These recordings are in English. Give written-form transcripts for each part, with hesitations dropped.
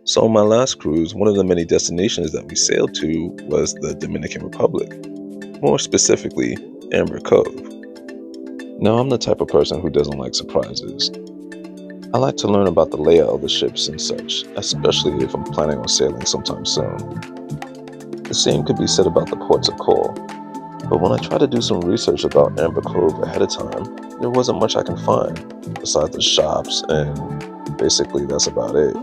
So on my last cruise, one of the many destinations that we sailed to was the Dominican Republic, more specifically, Amber Cove. Now, I'm the type of person who doesn't like surprises. I like to learn about the layout of the ships and such, especially if I'm planning on sailing sometime soon. The same could be said about the ports of call, but when I tried to do some research about Amber Cove ahead of time, there wasn't much I can find, besides the shops, and basically that's about it.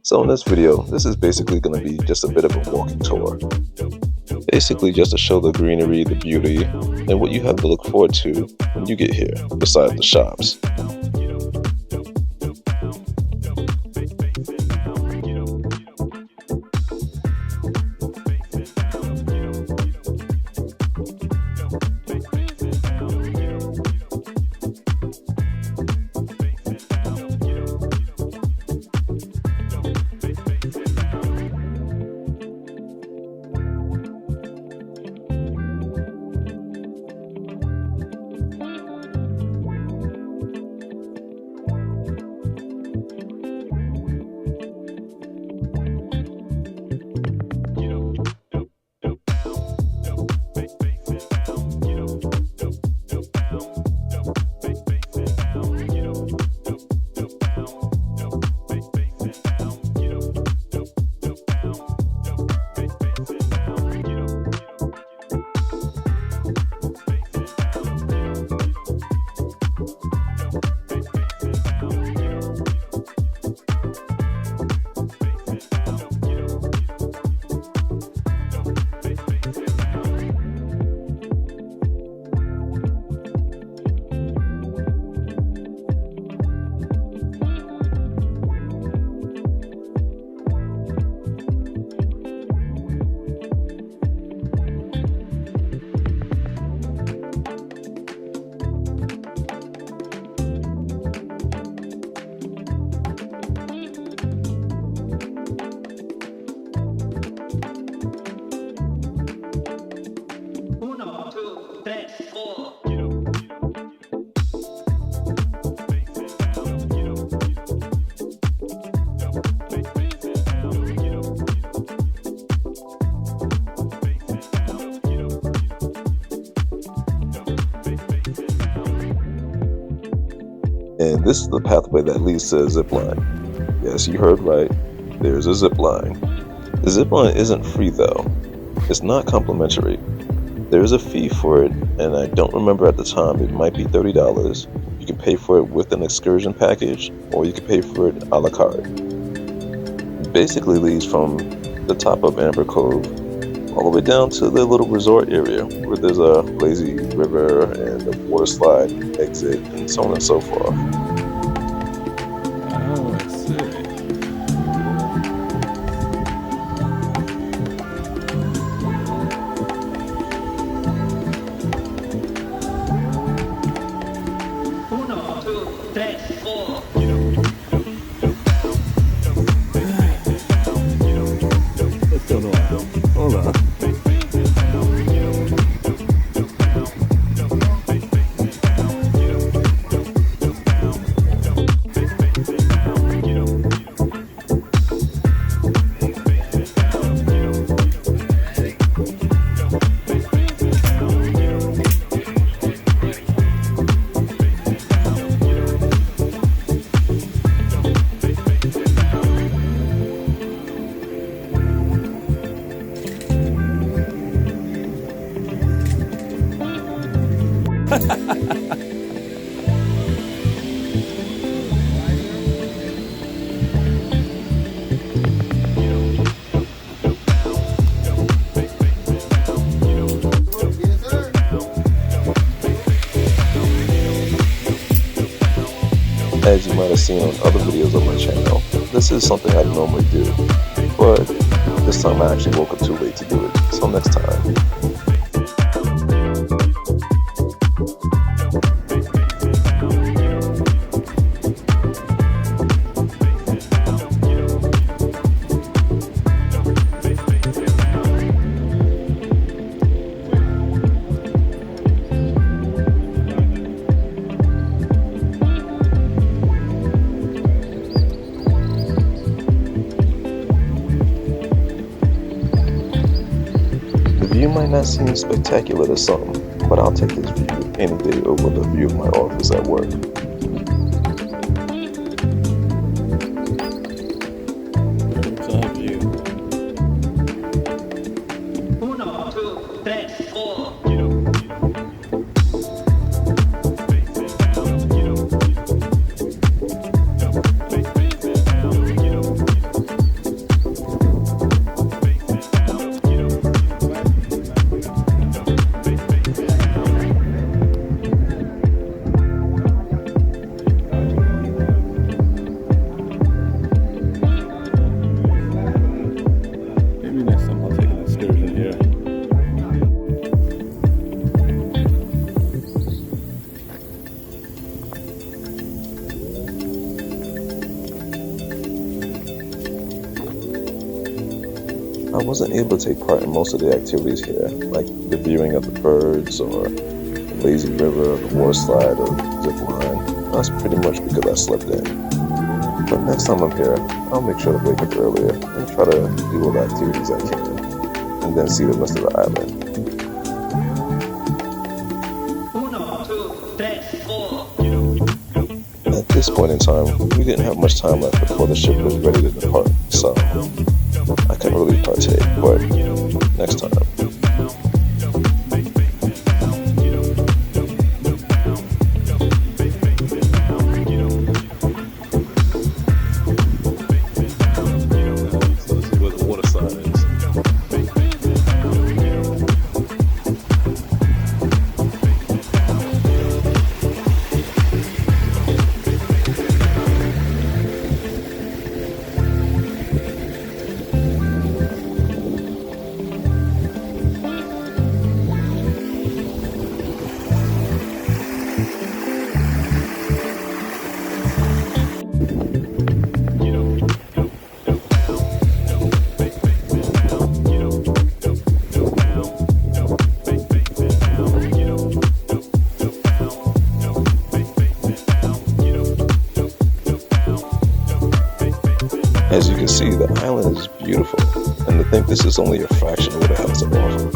So in this video, this is basically going to be just a bit of a walking tour. Basically just to show the greenery, the beauty, and what you have to look forward to when you get here, besides the shops. And this is the pathway that leads to a zipline. Yes, you heard right, there's a zipline. The zipline isn't free though. It's not complimentary. There is a fee for it, and I don't remember at the time, it might be $30. You can pay for it with an excursion package, or you can pay for it a la carte. It basically leads from the top of Amber Cove all the way down to the little resort area where there's a lazy river and a water slide exit and so on and so forth. Oh, I see. Hold on. As you might have seen on other videos on my channel, this is something I normally do, but this time I actually woke up too late to do it, so next time. view might not seem spectacular to some, but I'll take this view any day over the view of my office at work. Bird's eye view. Uno, two, tres, four. Maybe next time I'll take an excursion here. I wasn't able to take part in most of the activities here, like the viewing of the birds or the lazy river or the water slide or zipline. That's pretty much because I slept in. But next time I'm here, I'll make sure to wake up earlier and try to do all the activities I can, and then see the rest of the island. Uno, two, tres, four. At this point in time, we didn't have much time left before the ship was ready to depart, so I couldn't really partake, but next time. So let's see where the water slide is. As you can see, the island is beautiful, and to think this is only a fraction of what it has to offer.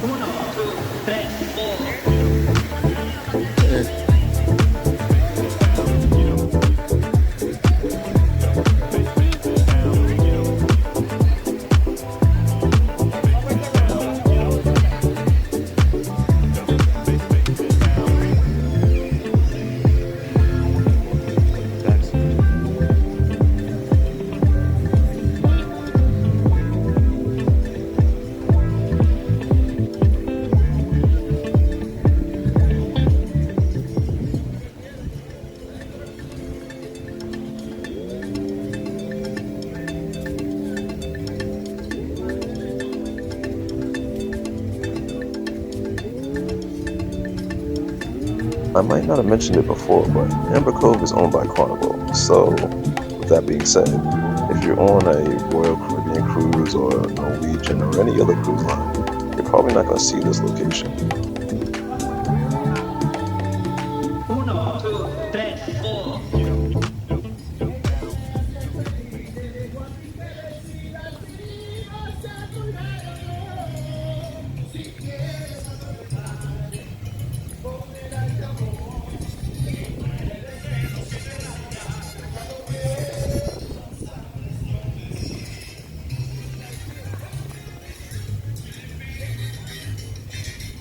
Uno, two, tres, four. I might not have mentioned it before, but Amber Cove is owned by Carnival. So, with that being said, if you're on a Royal Caribbean cruise or a Norwegian or any other cruise line, you're probably not going to see this location. Uno, two, tres, four.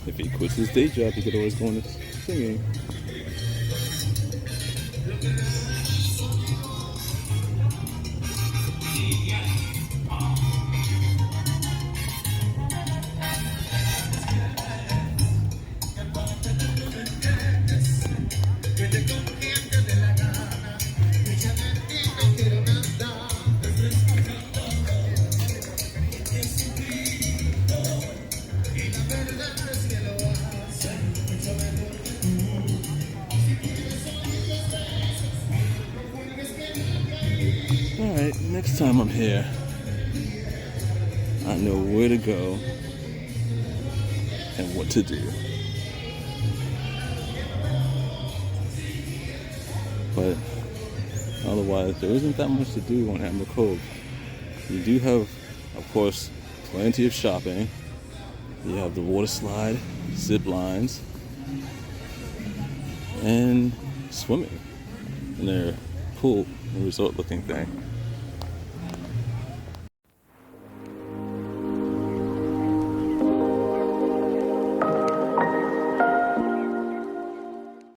If he quits his day job, he could always go into singing. Alright, next time I'm here, I know where to go and what to do. But otherwise, there isn't that much to do on Amber Cove. You do have, of course, plenty of shopping. You have the water slide, zip lines, and swimming in their pool, a resort looking thing.